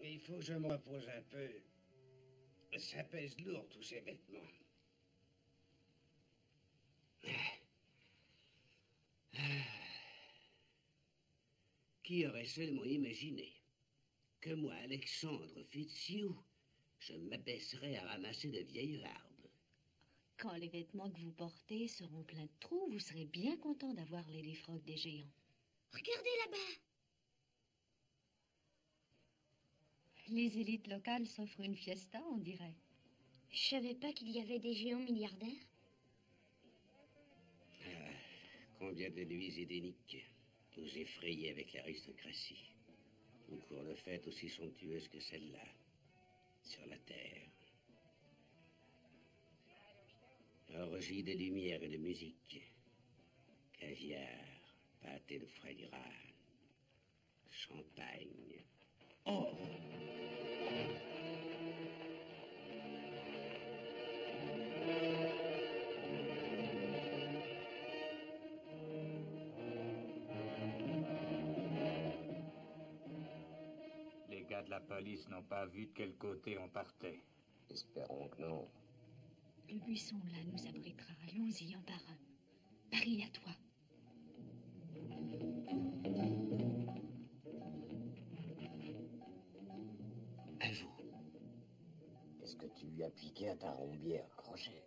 Il faut que je me repose un peu. Ça pèse lourd, tous ces vêtements. Qui aurait seulement imaginé que moi, Alexandre Fitzhugh, je m'abaisserais à ramasser de vieilles larves? Quand les vêtements que vous portez seront pleins de trous, vous serez bien content d'avoir Lady Frog des géants. Regardez là-bas. Les élites locales s'offrent une fiesta, on dirait. Je savais pas qu'il y avait des géants milliardaires. Combien de nuits édéniques nous effrayer avec l'aristocratie. Une cour de fête aussi somptueuse que celle-là, sur la terre. Orgie de lumière et de musique. Caviar, pâté de foie gras, champagne. Oh! Les gars de la police n'ont pas vu de quel côté on partait. Espérons que non. Le buisson, là, nous abritera. Allons-y, un par un. Paris, à toi. À vous. Qu'est-ce que tu lui as piqué à ta rombière, Crochet?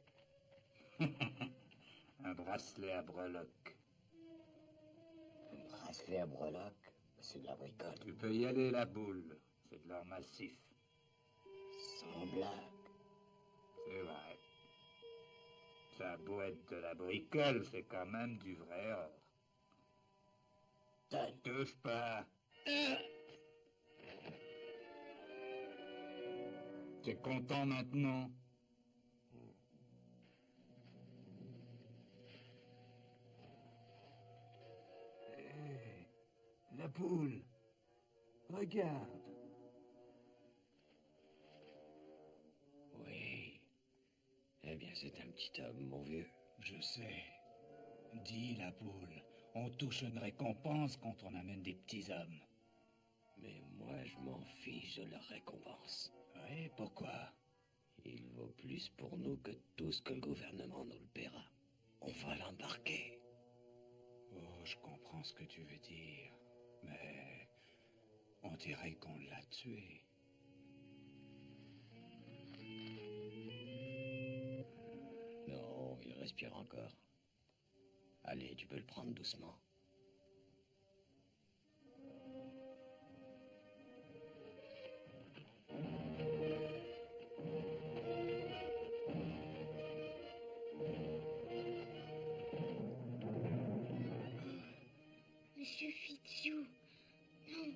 Un bracelet à breloques. Un bracelet à breloques? C'est de la bricole. Tu peux y aller, la boule. C'est de l'or massif. Sans blague. C'est vrai. Ça beau être de la bricole, c'est quand même du vrai or. Donne. Touche pas. T'es content maintenant? Hé, la poule. Regarde. Oui. Eh bien, c'est un petit homme, mon vieux. Je sais. Dis, la poule, on touche une récompense quand on amène des petits hommes. Mais moi, je m'en fiche de leur récompense. Oui, pourquoi? Il vaut plus pour nous que tout ce que le gouvernement nous le paiera. On va l'embarquer. Oh, je comprends ce que tu veux dire. Mais on dirait qu'on l'a tué. Non, il respire encore. Allez, tu peux le prendre doucement. Monsieur Fitzhugh. Non.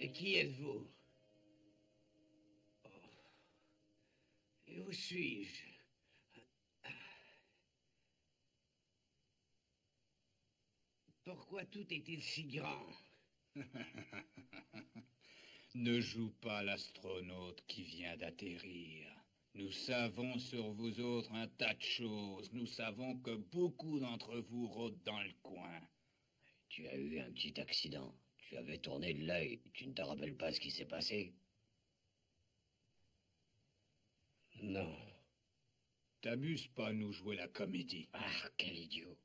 Et qui êtes-vous? Oh. Et où suis-je? Pourquoi tout est-il si grand? Ne joue pas l'astronaute qui vient d'atterrir. Nous savons sur vous autres un tas de choses. Nous savons que beaucoup d'entre vous rôdent dans le coin. Tu as eu un petit accident. Tu avais tourné de l'œil. Tu ne te rappelles pas ce qui s'est passé? Non. T'amuses pas à nous jouer la comédie. Ah, quel idiot.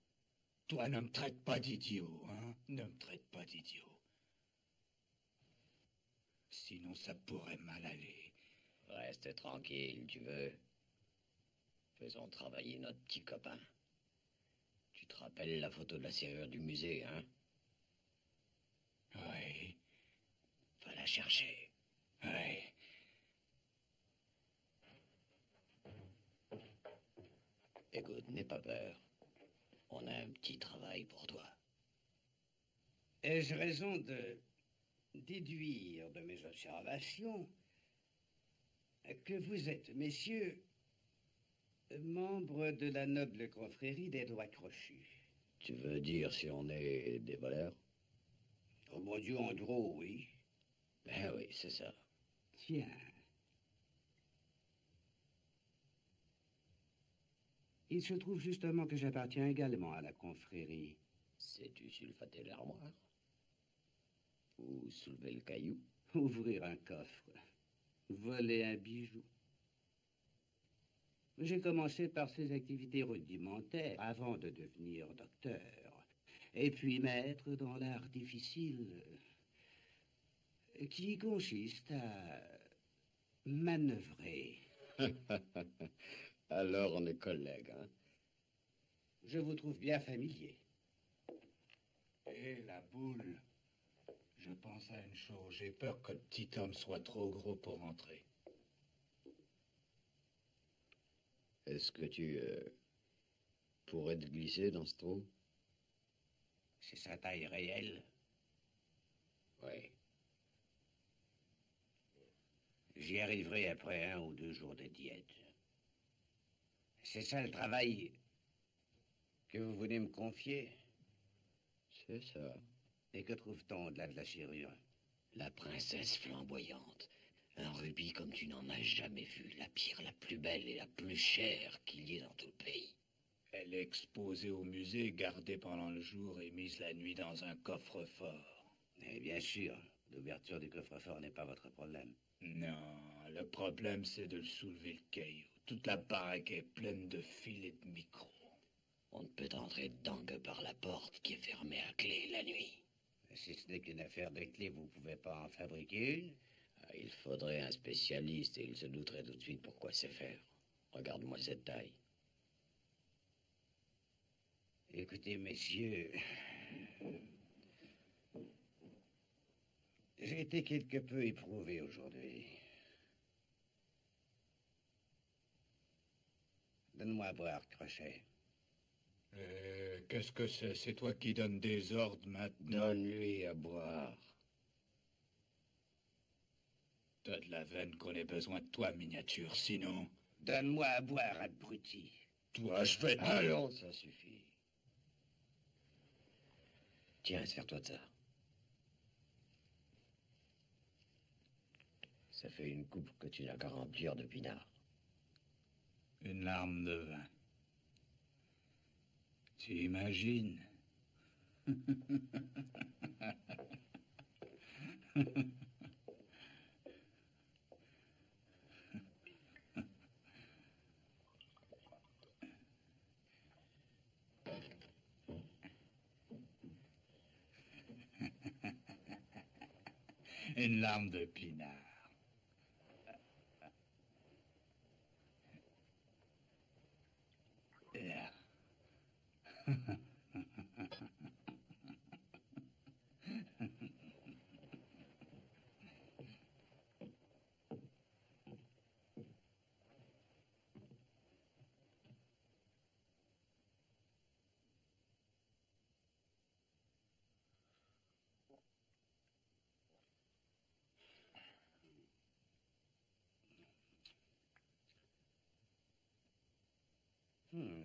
Toi, ne me traite pas d'idiot, hein? Ne me traite pas d'idiot. Sinon, ça pourrait mal aller. Reste tranquille, tu veux. Faisons travailler notre petit copain. Tu te rappelles la photo de la serrure du musée, hein? Oui, Va la chercher. oui. Écoute, n'aie pas peur. On a un petit travail pour toi. Ai-je raison de déduire de mes observations que vous êtes, messieurs, membres de la noble confrérie des doigts crochus? Tu veux dire si on est des voleurs? Oh mon Dieu, en gros, oui. Ben oui, c'est ça. Tiens. Il se trouve justement que j'appartiens également à la confrérie. Sais-tu sulfater l'armoire? Ou soulever le caillou? Ouvrir un coffre. Voler un bijou. J'ai commencé par ces activités rudimentaires avant de devenir docteur. Et puis maître dans l'art difficile qui consiste à manœuvrer. Alors on est collègues, hein? Je vous trouve bien familier. Et la boule. Je pense à une chose. J'ai peur que le petit homme soit trop gros pour entrer. Est-ce que tu pourrais te glisser dans ce trou? C'est sa taille réelle. Oui. J'y arriverai après 1 ou 2 jours de diète. C'est ça le travail que vous venez me confier? C'est ça. Et que trouve-t-on au-delà de la serrure? La princesse flamboyante. Un rubis comme tu n'en as jamais vu. La pierre la plus belle et la plus chère qu'il y ait dans tout le pays. Elle est exposée au musée, gardée pendant le jour et mise la nuit dans un coffre-fort. Et bien sûr, l'ouverture du coffre-fort n'est pas votre problème. Non, le problème c'est de le soulever le caillou. Toute la baraque est pleine de fils et de micros. On ne peut entrer dedans que par la porte qui est fermée à clé la nuit. Si ce n'est qu'une affaire de clé, vous ne pouvez pas en fabriquer une? Ah, il faudrait un spécialiste et il se douterait tout de suite pourquoi c'est faire. Regarde-moi cette taille. Écoutez, messieurs, j'ai été quelque peu éprouvé aujourd'hui. Donne-moi à boire, Crochet. Qu'est-ce que c'est? C'est toi qui donnes des ordres maintenant? Donne-lui à boire. T'as de la veine qu'on ait besoin de toi, miniature, sinon... Donne-moi à boire, abruti. Toi, je vais te... Allons, ça suffit. Tiens, sers-toi de ça. Ça fait une coupe que tu n'as qu'à remplir de pinard. Une larme de vin. Tu imagines? Une larme de pinard. Là.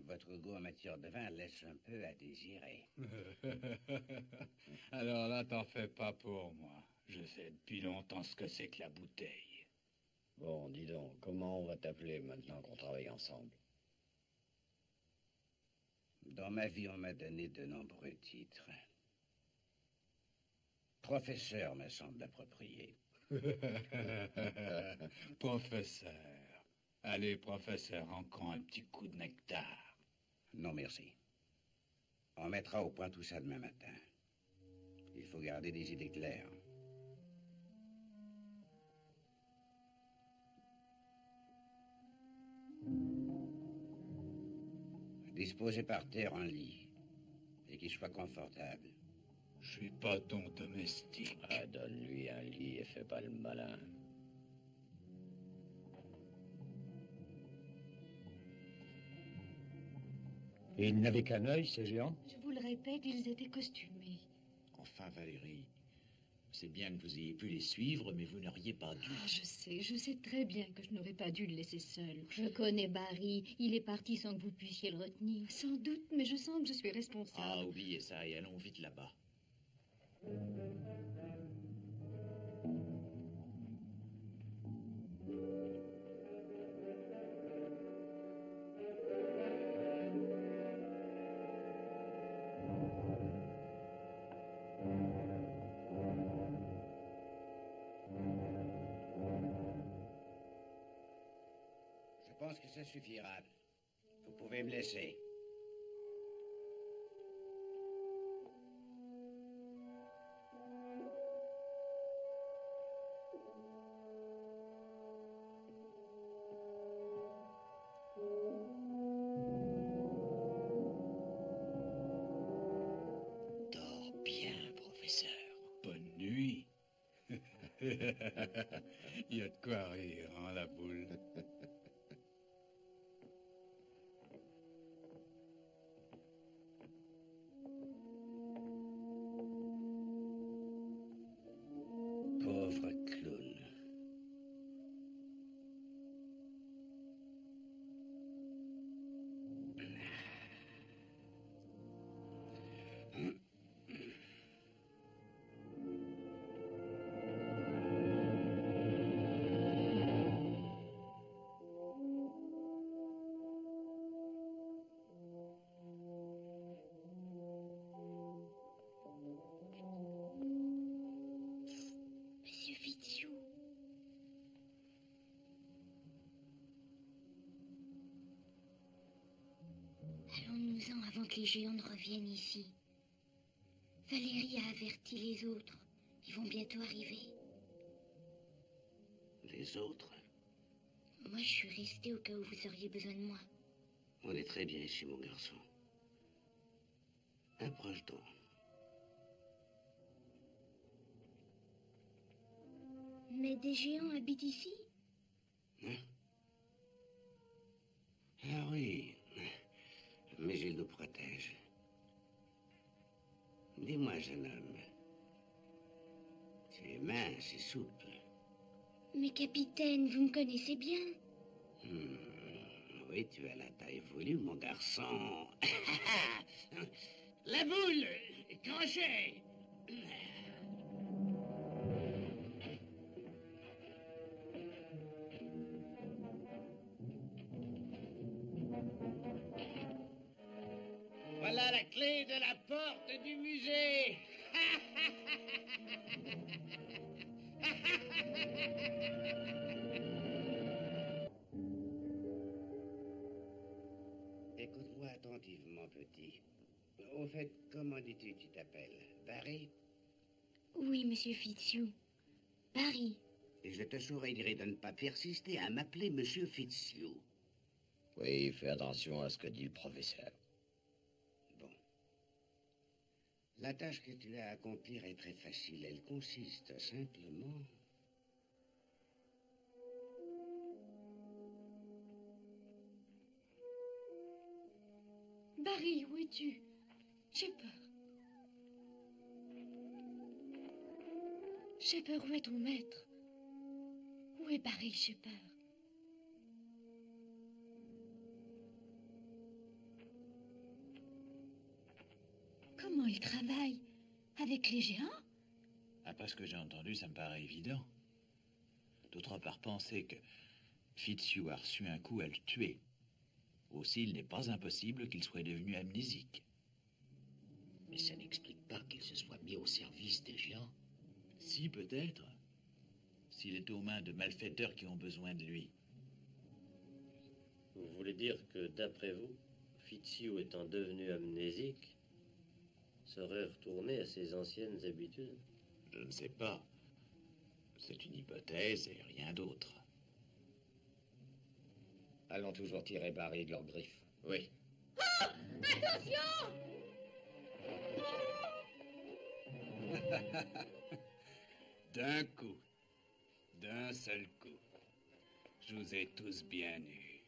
Votre goût en matière de vin laisse un peu à désirer. Alors là, t'en fais pas pour moi. Je sais depuis longtemps ce que c'est que la bouteille. Bon, dis donc, comment on va t'appeler maintenant qu'on travaille ensemble? Dans ma vie, on m'a donné de nombreux titres. Professeur me semble approprié. Professeur. Allez, professeur, encore un petit coup de nectar. Non, merci. On mettra au point tout ça demain matin. Il faut garder des idées claires. Disposez par terre un lit. Et qu'il soit confortable. Je suis pas ton domestique. Ah, donne-lui un lit et fais pas le malin. Et ils n'avaient qu'un œil, ces géants? Je vous le répète, ils étaient costumés. Enfin, Valérie, c'est bien que vous ayez pu les suivre, mais vous n'auriez pas dû. Ah, je sais très bien que je n'aurais pas dû le laisser seul. Je connais Barry. Il est parti sans que vous puissiez le retenir. Sans doute, mais je sens que je suis responsable. Ah, oubliez ça et allons vite là-bas. Je pense que ça suffira. Vous pouvez me laisser. Dors bien, professeur. Bonne nuit. Il y a de quoi rire, hein, la boule. Pauvre clown. Monsieur Fitzhugh. Allons-nous-en avant que les géants ne reviennent ici. Valérie a averti les autres. Ils vont bientôt arriver. Les autres, Moi, je suis restée au cas où vous auriez besoin de moi. on est très bien ici, mon garçon. Approche donc. Mais des géants habitent ici? Ah oui, mais ils nous protègent. Dis-moi, jeune homme, tu es mince et souple. Mais capitaine, vous me connaissez bien. Oui, tu as la taille voulue, mon garçon. La boule, crochet. Voilà la clé de la porte du musée. Écoute-moi attentivement, petit. Au fait, comment dis-tu que tu t'appelles? Barry? Oui, monsieur Fitzhugh. Barry. Et je te sourierai de ne pas persister à m'appeler Monsieur Fitzhugh. Oui, fais attention à ce que dit le professeur. Bon. La tâche que tu as à accomplir est très facile. Elle consiste simplement... Barry, où es-tu? J'ai peur. J'ai peur, où est ton maître? Où est Barry? J'ai peur. Comment il travaille? Avec les géants? Après ce que j'ai entendu, ça me paraît évident. D'autre part, pensez que Fitzhugh a reçu un coup à le tuer. Aussi, il n'est pas impossible qu'il soit devenu amnésique. Mais ça n'explique pas qu'il se soit mis au service des géants. Si, peut-être. S'il est aux mains de malfaiteurs qui ont besoin de lui. Vous voulez dire que, d'après vous, Fitzhugh étant devenu amnésique, serait retourné à ses anciennes habitudes? Je ne sais pas. C'est une hypothèse et rien d'autre. Allons toujours tirer Barry de leurs griffes. Oui. Attention! D'un coup. D'un seul coup. Je vous ai tous bien eus.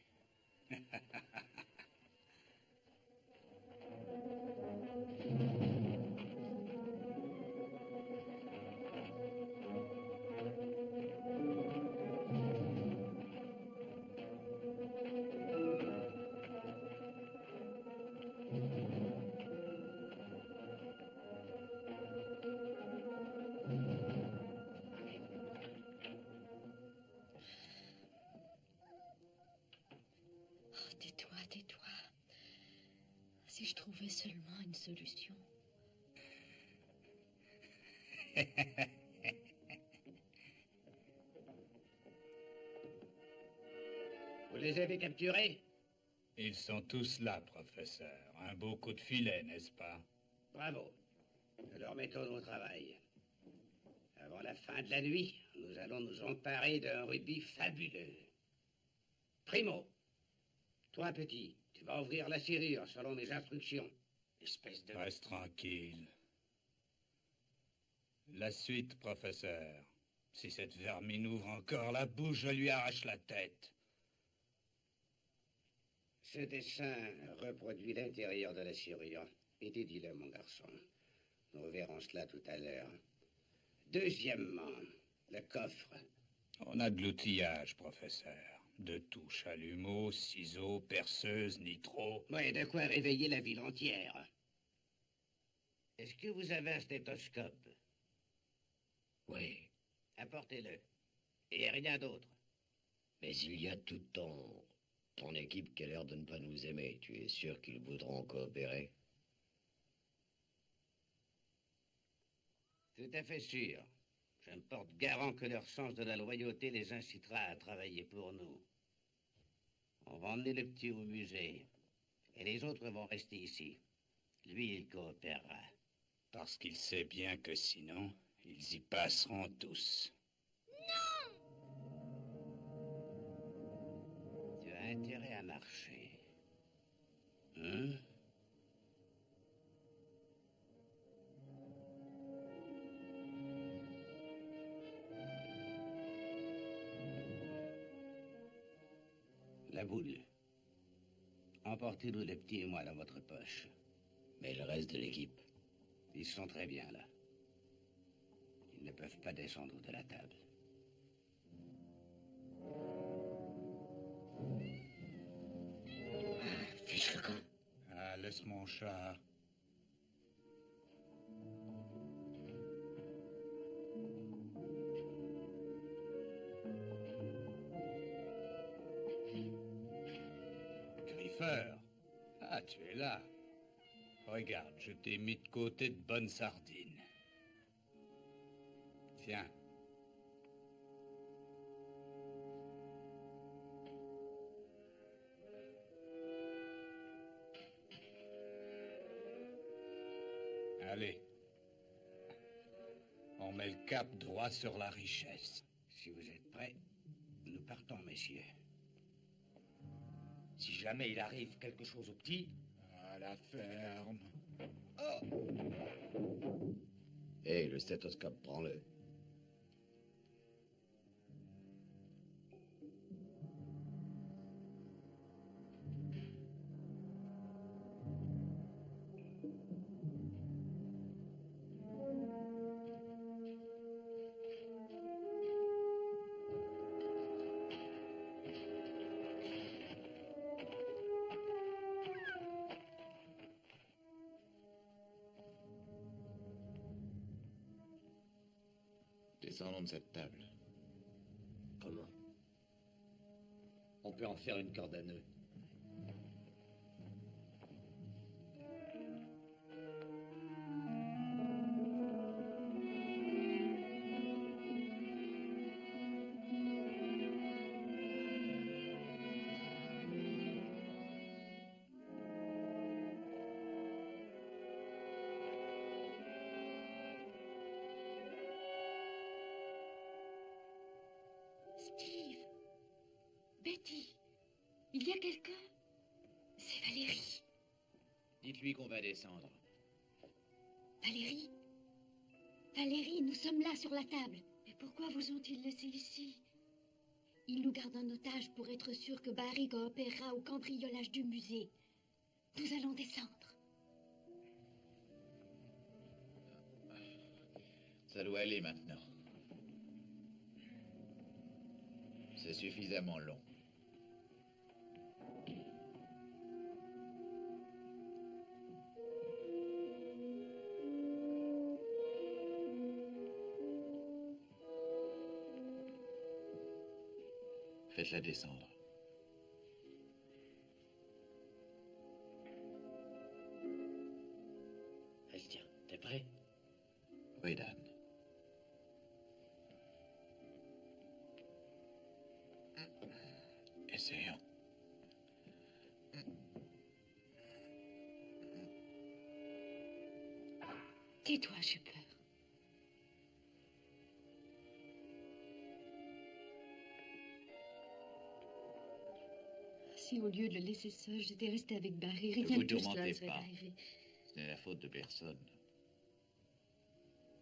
Tais-toi, tais-toi. Si je trouvais seulement une solution. Vous les avez capturés? Ils sont tous là, professeur. Un beau coup de filet, n'est-ce pas? Bravo. Alors mettons au travail. Avant la fin de la nuit, nous allons nous emparer d'un rubis fabuleux. Primo, toi petit, tu vas ouvrir la serrure selon mes instructions. Espèce de... Reste tranquille. La suite, professeur. Si cette vermine ouvre encore la bouche, je lui arrache la tête. Ce dessin reproduit l'intérieur de la serrure. Étudie-le, mon garçon. Nous verrons cela tout à l'heure. Deuxièmement, le coffre. On a de l'outillage, professeur. De tout, chalumeau, ciseaux, perceuse, nitro. Oui, de quoi réveiller la ville entière. Est-ce que vous avez un stéthoscope? Oui, Apportez-le. Et rien d'autre. mais il y a tout ton équipe qui a l'air de ne pas nous aimer. Tu es sûr qu'ils voudront coopérer? Tout à fait sûr. Je me porte garant que leur sens de la loyauté les incitera à travailler pour nous. On va emmener le petit au musée. Et les autres vont rester ici. Lui, il coopérera. Parce qu'il sait bien que sinon, ils y passeront tous. Tu as intérêt à marcher. Hein? La boule. Emportez-nous le petit et moi dans votre poche. Mais le reste de l'équipe? Ils sont très bien là. Ils ne peuvent pas descendre de la table. Fiche le camp. Ah, laisse mon chat. Griffer. Ah, tu es là. Regarde, je t'ai mis de côté de bonnes sardines. Tiens. Allez. On met le cap droit sur la richesse. Si vous êtes prêts, nous partons, messieurs. Si jamais il arrive quelque chose au petit... À la ferme. Hé, le stéthoscope, prends-le. Descendons de cette table. peut en faire une corde à nœud. Steve, Betty, il y a quelqu'un? C'est Valérie. Dites-lui qu'on va descendre. Valérie? Valérie, nous sommes là sur la table. Mais pourquoi vous ont-ils laissé ici? Ils nous gardent en otage pour être sûrs que Barry coopérera au cambriolage du musée. Nous allons descendre. Ça doit aller maintenant. C'est suffisamment long. Faites-la descendre. Elle se tient. T'es prêt? Oui, Dan. Essayons. Tais-toi, j'ai peur. Si au lieu de le laisser seul, j'étais restée avec Barry, Ne rien vous de tout cela tourmentez serait pas. arrivé. Ce n'est la faute de personne.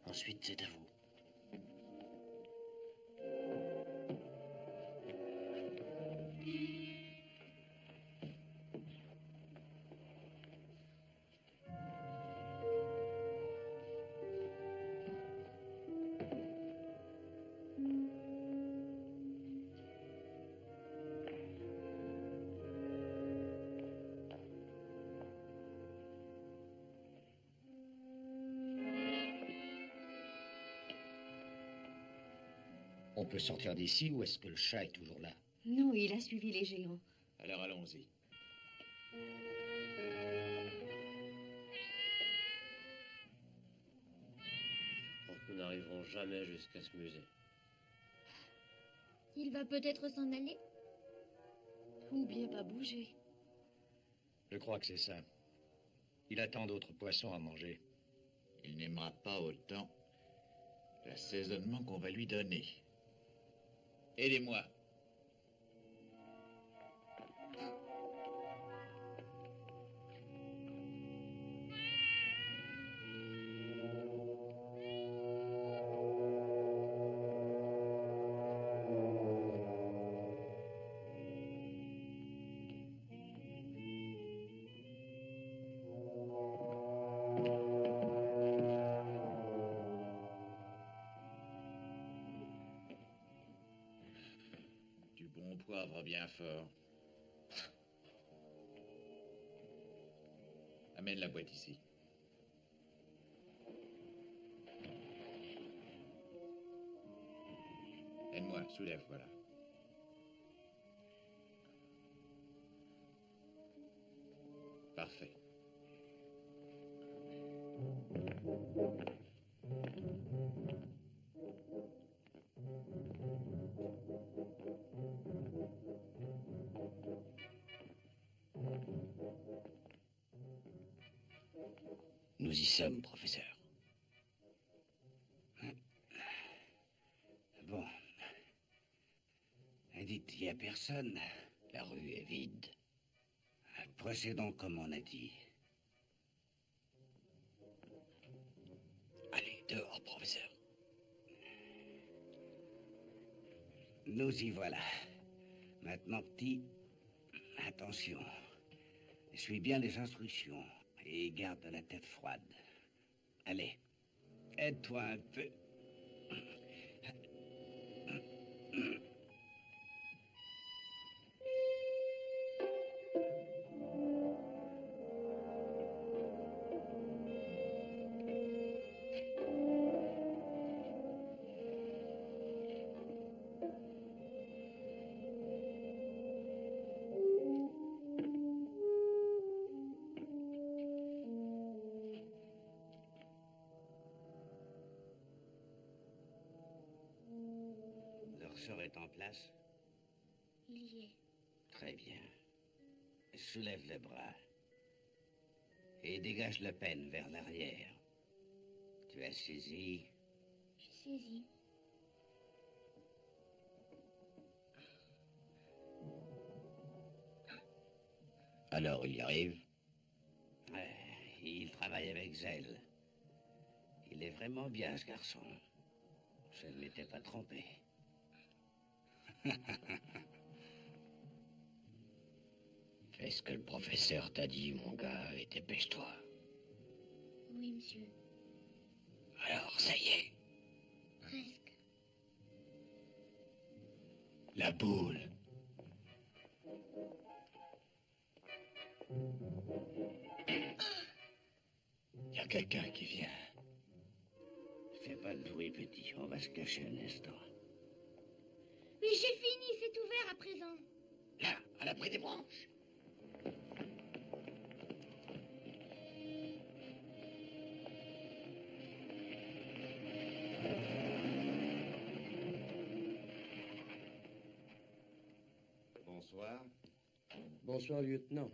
Ensuite, c'est à vous. On peut sortir d'ici ou est-ce que le chat est toujours là? Non, il a suivi les géants. Alors allons-y. Je crois que nous n'arriverons jamais jusqu'à ce musée. Il va peut-être s'en aller. Ou bien pas bouger. Je crois que c'est ça. Il attend d'autres poissons à manger. Il n'aimera pas autant l'assaisonnement qu'on va lui donner. Aidez-moi. Du bon poivre bien fort. Amène la boîte ici. Aide-moi, soulève, voilà. Parfait. Nous y sommes, professeur. Bon. Dites, il n'y a personne. La rue est vide. Procédons comme on a dit. Allez, dehors, professeur. Nous y voilà. Maintenant, petit, attention. Suis bien les instructions et garde la tête froide. Allez, aide-toi un peu. professeur est en place? Il y est. Très bien. Soulève le bras. Et dégage le penne vers l'arrière. Tu as saisi? J'ai saisi. Alors, il y arrive? Ouais, il travaille avec zèle. Il est vraiment bien, ce garçon. Je ne m'étais pas trompé. Fais ce que le professeur t'a dit, mon gars, et dépêche-toi. Oui, monsieur. Alors, ça y est. Presque. La boule. Il y a quelqu'un qui vient. Fais pas de bruit, petit. On va se cacher un instant. Mais j'ai fini, c'est ouvert à présent. Là, à l'abri des branches. Bonsoir. Bonsoir, lieutenant.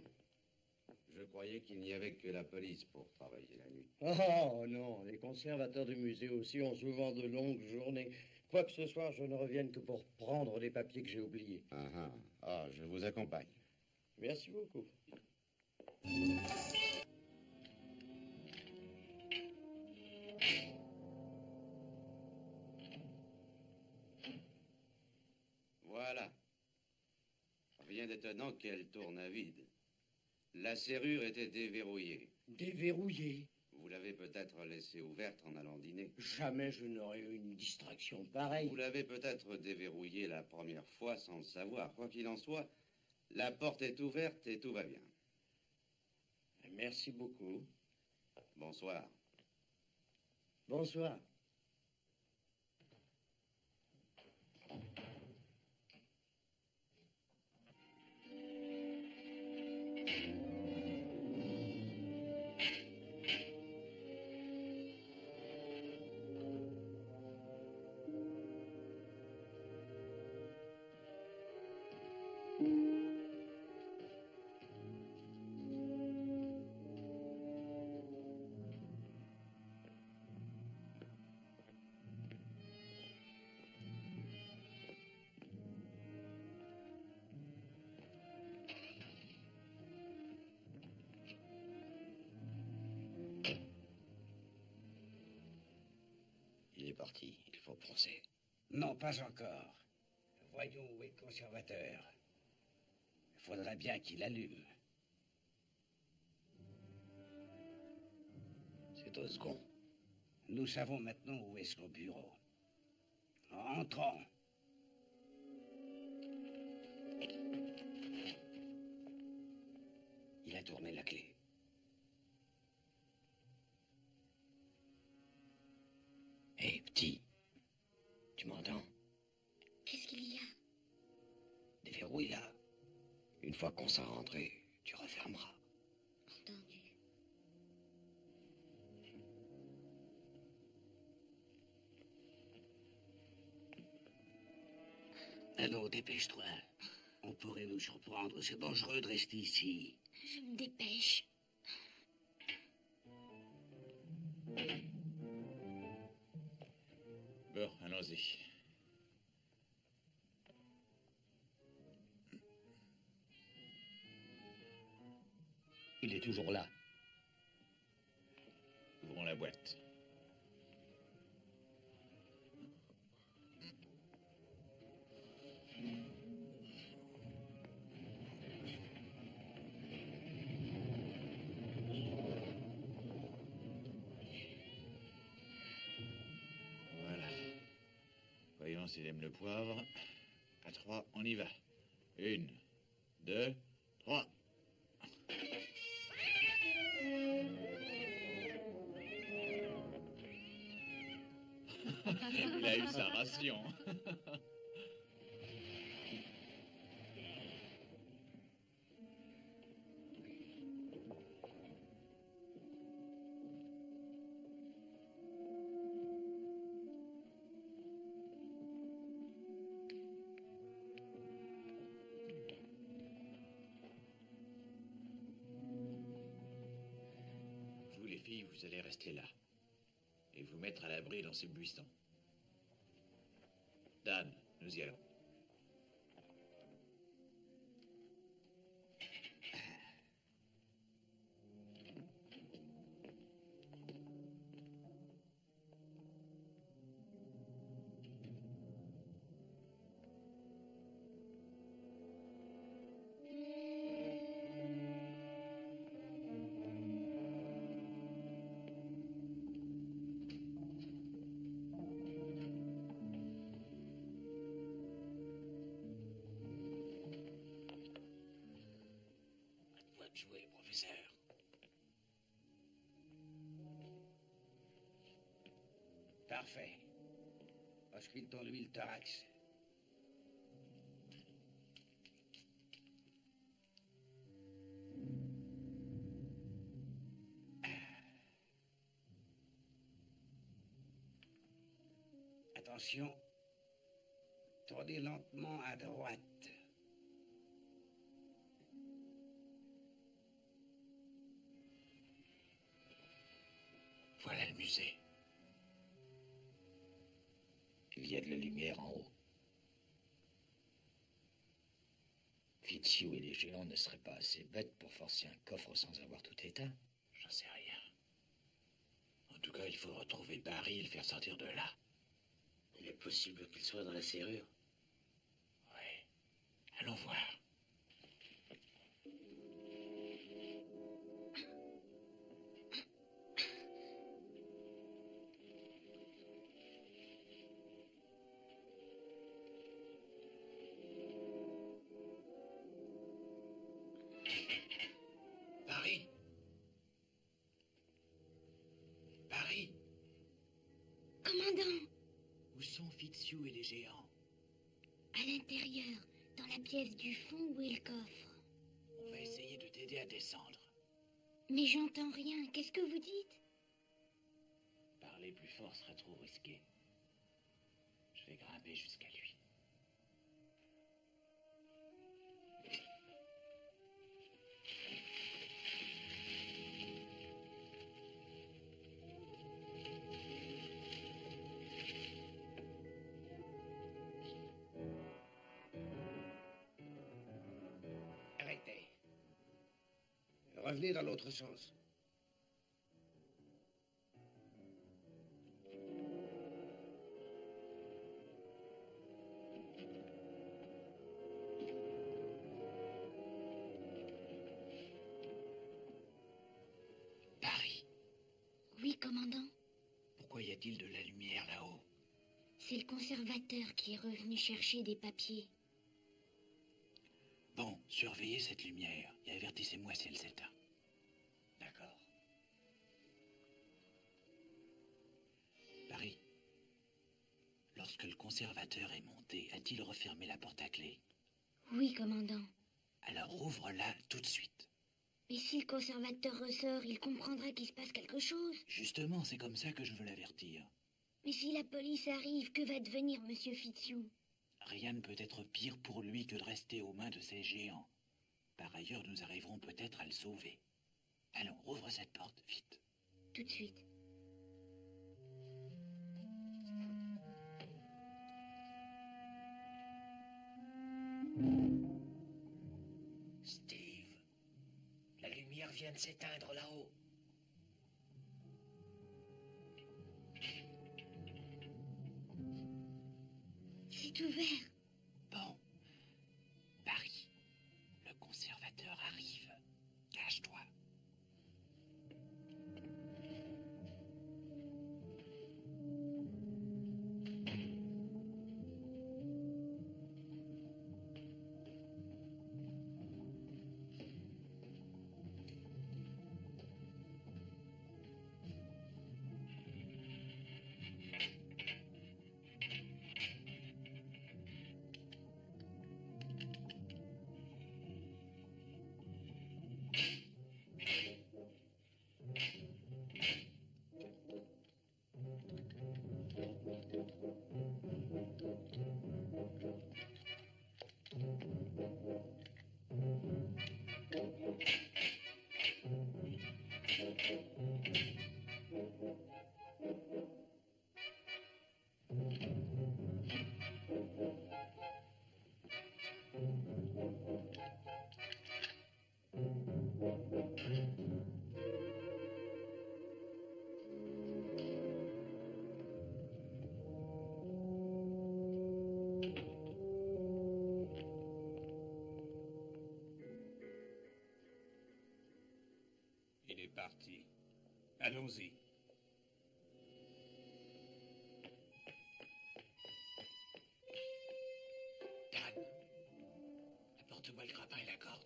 Je croyais qu'il n'y avait que la police pour travailler la nuit. Oh non, les conservateurs du musée aussi ont souvent de longues journées. Quoi que ce soit, je ne revienne que pour prendre les papiers que j'ai oubliés. Ah, je vous accompagne. Merci beaucoup. Voilà. Rien d'étonnant qu'elle tourne à vide. La serrure était déverrouillée. Déverrouillé? Vous l'avez peut-être laissée ouverte en allant dîner. Jamais je n'aurais eu une distraction pareille. Vous l'avez peut-être déverrouillée la première fois sans le savoir. Quoi qu'il en soit, la porte est ouverte et tout va bien. Merci beaucoup. Bonsoir. Bonsoir. Il est parti, il faut penser. Non, pas encore. Voyons où est le conservateur. Il faudrait bien qu'il allume. C'est au second. Nous savons maintenant où est son bureau. Entrons. Il a tourné la clé. Hé, petit, tu m'entends? Qu'est-ce qu'il y a? Déverrouille-la. Une fois qu'on sera rentré, tu refermeras. Entendu. Allons, dépêche-toi. On pourrait nous surprendre. C'est dangereux de rester ici. Je me dépêche. Bon, allons-y. Il est toujours là. Ouvrons la boîte. Voilà. Voyons s'il aime le poivre. À 3, on y va. 1, 2, 3. Il a eu sa ration. fille, vous allez rester là. Et vous mettre à l'abri dans ces buissons. Dan, nous y allons. Jouer, professeur. Parfait. Auscule ton lui le thorax. Attention. Tournez lentement à droite. Voilà le musée. Il y a de la lumière en haut. Fitzhugh et les géants ne seraient pas assez bêtes pour forcer un coffre sans avoir tout éteint. J'en sais rien. En tout cas, il faut retrouver Barry et le faire sortir de là. Il est possible qu'il soit dans la serrure. Oui. Allons voir. Barry. Barry. Commandant, Où sont Fitzhugh et les géants? à l'intérieur, dans la pièce du fond où est le coffre. On va essayer de t'aider à descendre. Mais j'entends rien. Qu'est-ce que vous dites? Parler plus fort serait trop risqué. Je vais grimper jusqu'à lui. Arrêtez. Revenez dans l'autre sens. Barry, Oui, commandant. pourquoi y a-t-il de la lumière là-haut? C'est le conservateur qui est revenu chercher des papiers. Bon, surveillez cette lumière et avertissez-moi si elle s'éteint. D'accord. Barry, lorsque le conservateur est monté, a-t-il refermé la porte à clé? Oui, commandant. Alors ouvre-la tout de suite. Mais si le conservateur ressort, il comprendra qu'il se passe quelque chose. Justement, c'est comme ça que je veux l'avertir. Mais si la police arrive, que va devenir Monsieur Fitzhugh? Rien ne peut être pire pour lui que de rester aux mains de ces géants. Par ailleurs, nous arriverons peut-être à le sauver. Allons, ouvre cette porte, vite. Tout de suite. Steve, la lumière vient de s'éteindre là-haut. C'est ouvert. Bon. Barry, le conservateur arrive. Cache-toi. Il est parti. Allons-y. Dan, apporte-moi le grappin et la corde.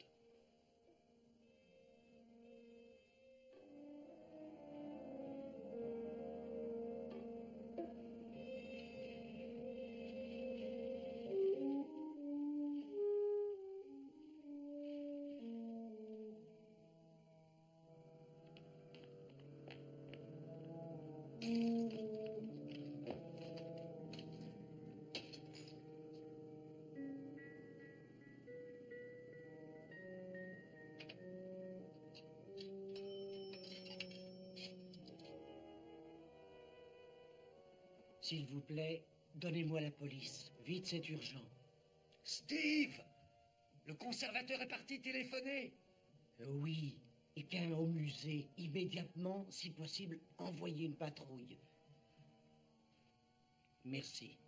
S'il vous plaît, donnez-moi la police. Vite, c'est urgent. Steve! Le conservateur est parti téléphoner. Oui, et qu'un au musée. Immédiatement, si possible, envoyez une patrouille. Merci.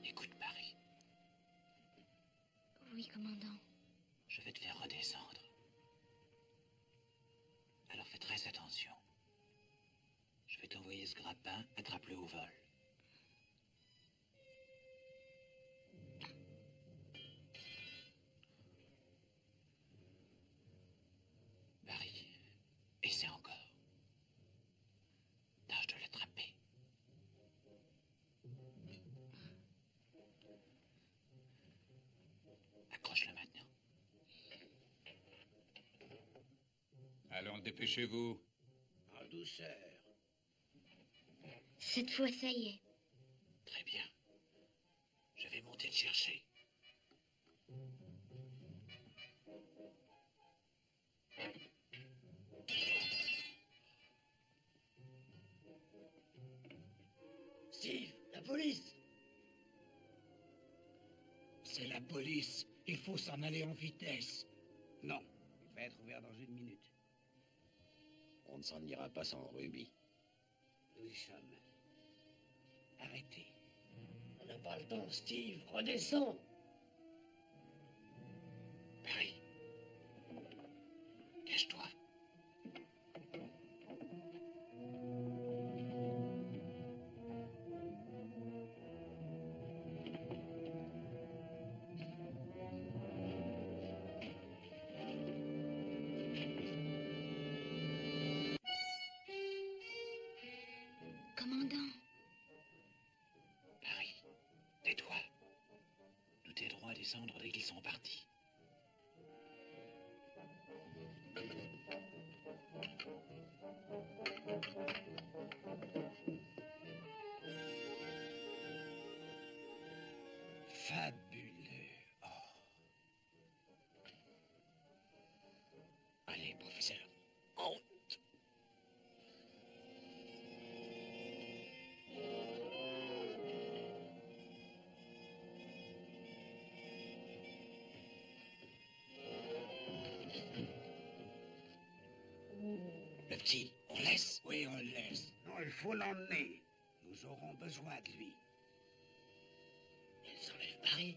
Écoute, Barry, Oui, commandant. je vais te faire redescendre. Alors fais très attention. Je vais t'envoyer ce grappin, attrape-le au vol. Barry, essaie encore. Tâche de l'attraper. Accroche-le maintenant. Allons, dépêchez-vous. En douceur. Cette fois, ça y est. Très bien. Je vais monter le chercher. Steve, la police! C'est la police. Il faut s'en aller en vitesse. Non, il va être ouvert dans 1 minute. On ne s'en ira pas sans Ruby. Nous y sommes. Arrêtez. On n'a pas le temps, Steve. Redescends. Barry, cache-toi. Commandant, Barry, tais-toi. Nous t'aiderons à descendre dès qu'ils sont partis. Fabuleux. Oh. Allez, professeur. Honte. Le petit, on laisse. Oui, on le laisse. Non, il faut l'emmener. Nous aurons besoin de lui. Elle s'enlève Barry.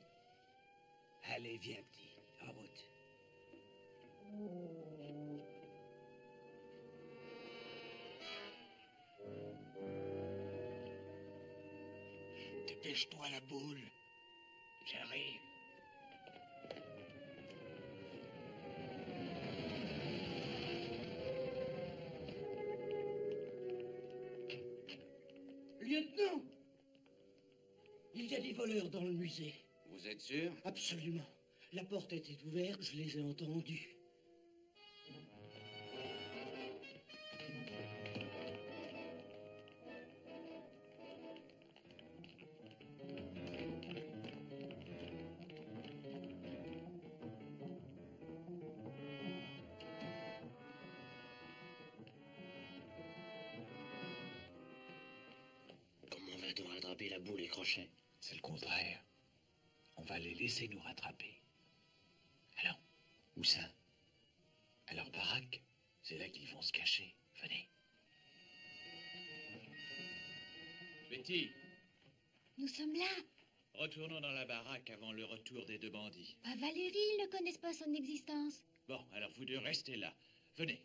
Allez, viens, petit. En route. Dépêche-toi, la boule. J'arrive. Lieutenant! Il y a des voleurs dans le musée. Vous êtes sûr? Absolument. La porte était ouverte, je les ai entendus. garder la boule et crochet. C'est le contraire. On va les laisser nous rattraper. Alors, Où ça? à leur baraque, c'est là qu'ils vont se cacher. Venez. Betty, Nous sommes là. retournons dans la baraque avant le retour des deux bandits. Pas Valérie, ils ne connaissent pas son existence. Bon, alors vous deux restez là. Venez.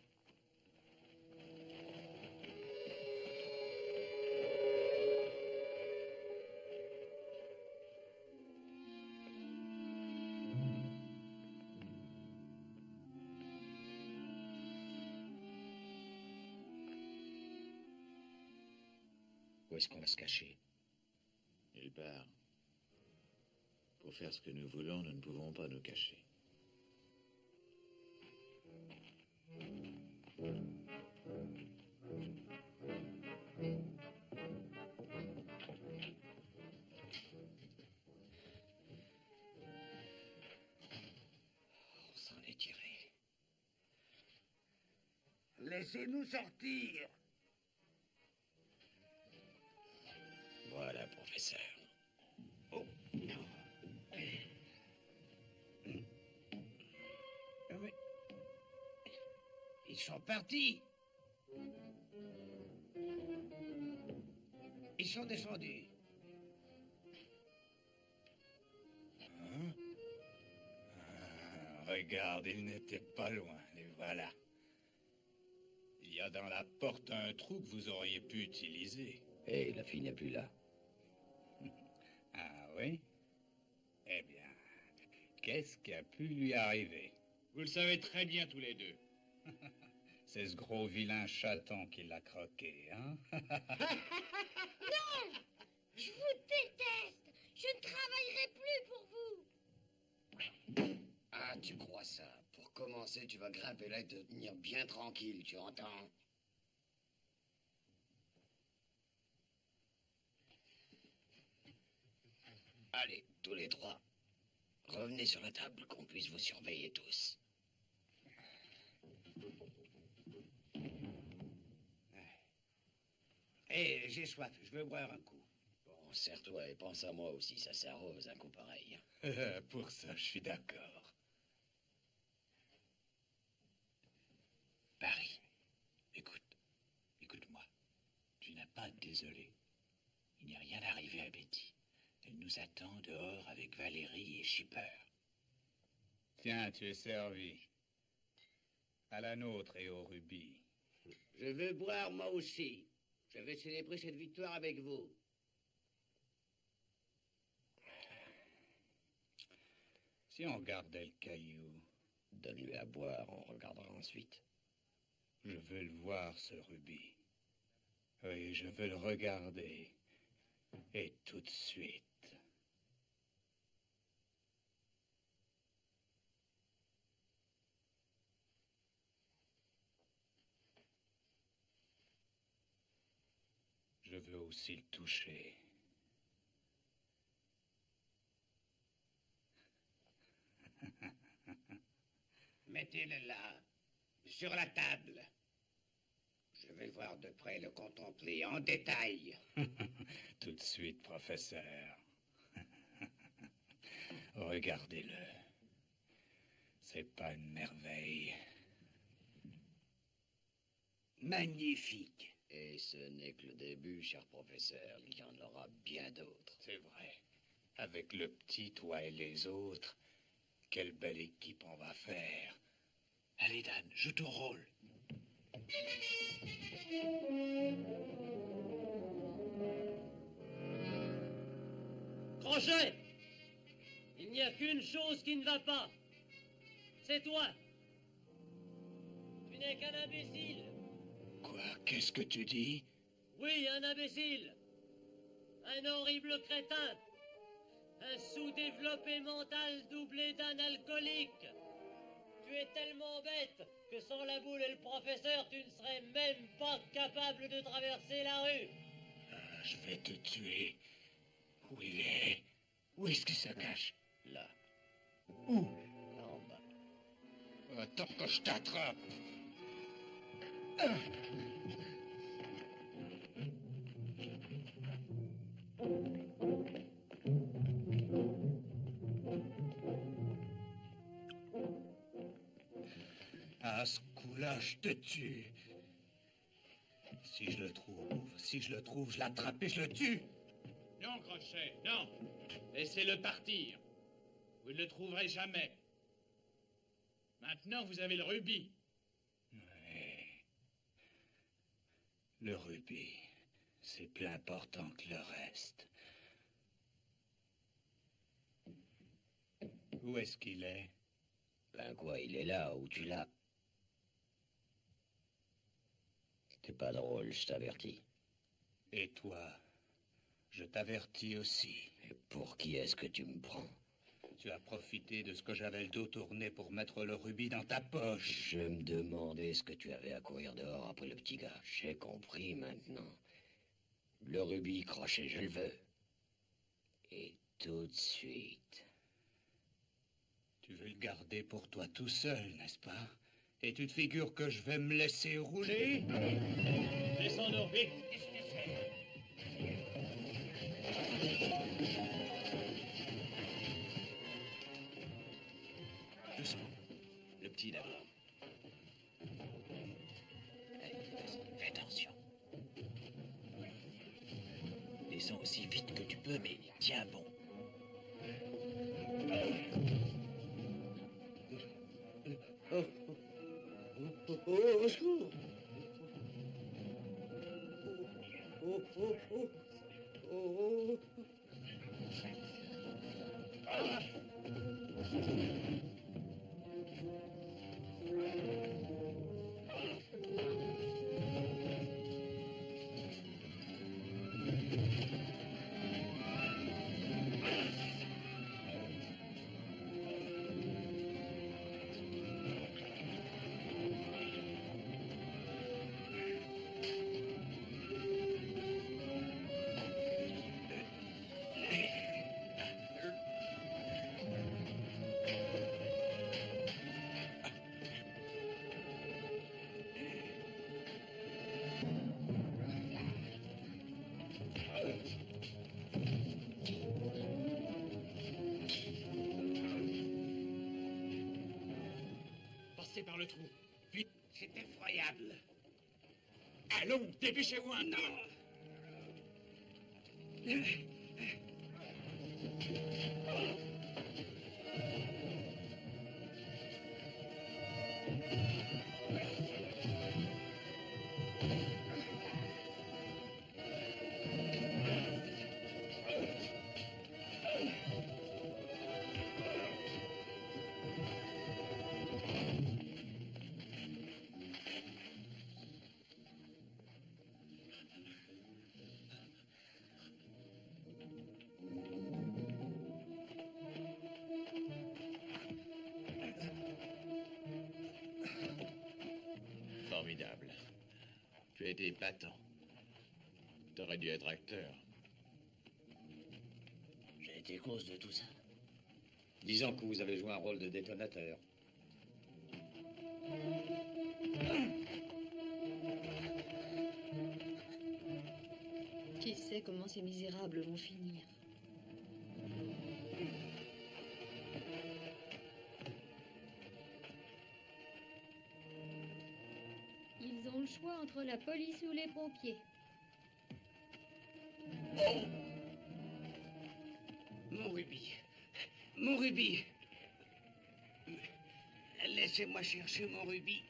Où est-ce qu'on va se cacher? Nulle part. Pour faire ce que nous voulons, nous ne pouvons pas nous cacher. On s'en est tiré. Laissez-nous sortir. Voilà, professeur. Oh, non. Mais... Ils sont partis. Ils sont descendus. Hein? Regarde, ils n'étaient pas loin, les voilà. Il y a dans la porte un trou que vous auriez pu utiliser. Et la fille n'est plus là. Ah oui? Eh bien, qu'est-ce qui a pu lui arriver? Vous le savez très bien tous les deux. C'est ce gros vilain chaton qui l'a croqué, hein? Non! Je vous déteste! Je ne travaillerai plus pour vous! Ah, tu crois ça? Pour commencer, tu vas grimper là et te tenir bien tranquille, tu entends? Allez, tous les trois. Revenez sur la table, qu'on puisse vous surveiller tous. Eh, j'ai soif, je veux boire un coup. Bon, serre-toi et pense à moi aussi, ça s'arrose un coup pareil. Pour ça, je suis d'accord. Barry, écoute-moi. Tu n'as pas à te désoler. Il n'y a rien arrivé à Betty. Elle nous attend dehors avec Valérie et Shipper. Tiens, tu es servi. À la nôtre et au rubis. Je veux boire moi aussi. Je vais célébrer cette victoire avec vous. Si on regardait le caillou... Donne-lui à boire, on regardera ensuite. Je veux le voir, ce rubis. Oui, je veux le regarder. Et tout de suite. Je veux aussi le toucher. Mettez-le là, sur la table. Je vais voir de près, le contempler en détail. Tout de suite, professeur. Regardez-le. C'est pas une merveille. Magnifique. Et ce n'est que le début, cher professeur. Il y en aura bien d'autres. C'est vrai. Avec le petit, toi et les autres, quelle belle équipe on va faire. Allez, Dan, joue ton rôle. Crochet! Il n'y a qu'une chose qui ne va pas. C'est toi. Tu n'es qu'un imbécile. Quoi? Qu'est-ce que tu dis? Oui, un imbécile. Un horrible crétin. Un sous-développé mental doublé d'un alcoolique. Tu es tellement bête que sans la boule et le professeur, tu ne serais même pas capable de traverser la rue. Ah, je vais te tuer. Où il est? Où est-ce qu'il se cache? Là. Où? Là en bas. Attends que je t'attrape. À ce coup-là, je te tue. Si je le trouve, je l'attrape et je le tue. Non, Crochet, non. Laissez-le partir. Vous ne le trouverez jamais. Maintenant, vous avez le rubis. Oui. Le rubis, c'est plus important que le reste. Où est-ce qu'il est? Ben quoi, il est là où tu l'as. T'es pas drôle, je t'avertis. Et toi, je t'avertis aussi. Et pour qui est-ce que tu me prends? Tu as profité de ce que j'avais le dos tourné pour mettre le rubis dans ta poche. Je me demandais ce que tu avais à courir dehors après le petit gars. J'ai compris maintenant. Le rubis, Crochet, je le veux. Et tout de suite. Tu veux le garder pour toi tout seul, n'est-ce pas? Et tu te figures que je vais me laisser rouler? Descends-nous, vite! Doucement. Le petit d'abord. Fais attention. Descends aussi vite que tu peux, mais tiens bon. Au secours! Oh. Passez par le trou. Vite. C'est effroyable. Allons, dépêchez-vous un peu. Formidable. Tu as été épatant. T'aurais dû être acteur. J'ai été cause de tout ça. Disons que vous avez joué un rôle de détonateur. Qui sait comment ces misérables vont finir? Ils ont le choix entre la police ou les pompiers. Oh! Mon rubis. Mon rubis. Laissez-moi chercher mon rubis.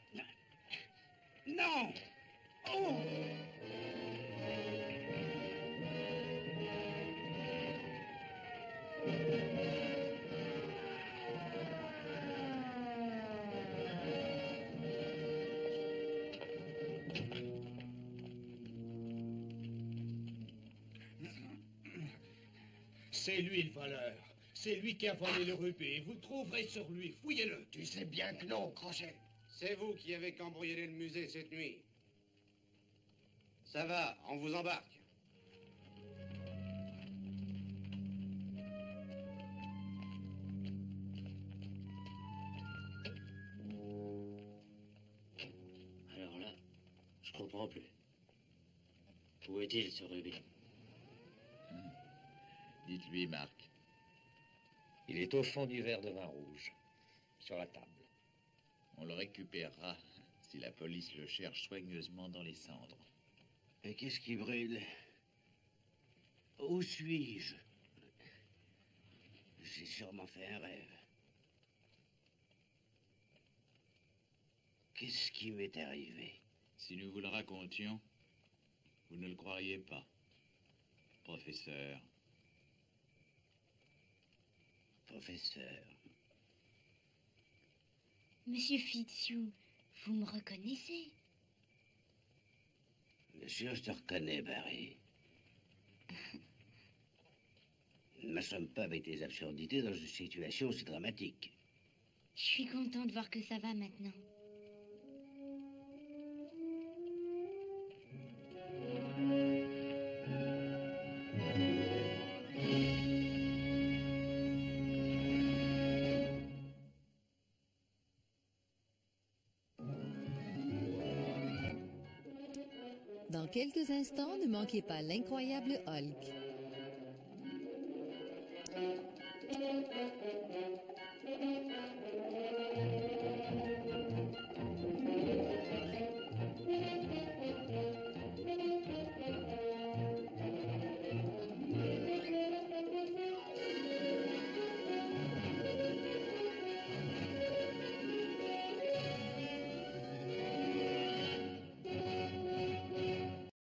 Non! Oh! C'est lui le voleur. C'est lui qui a volé le rubis. Vous le trouverez sur lui. Fouillez-le. Tu sais bien que non, Crochet. C'est vous qui avez cambriolé le musée cette nuit. Ça va, on vous embarque. Alors là, je comprends plus. Où est-il, ce rubis? Dites-lui, Marc. Il est au fond du verre de vin rouge, sur la table. On le récupérera si la police le cherche soigneusement dans les cendres. Et qu'est-ce qui brûle? Où suis-je? J'ai sûrement fait un rêve. Qu'est-ce qui m'est arrivé? Si nous vous le racontions, vous ne le croiriez pas, professeur. Professeur. Monsieur Fitzhugh, vous me reconnaissez? Bien sûr, je te reconnais, Barry. Ne m'assomme pas avec tes absurdités dans une situation aussi dramatique. Je suis contente de voir que ça va maintenant. Dans quelques instants, ne manquez pas l'incroyable Hulk.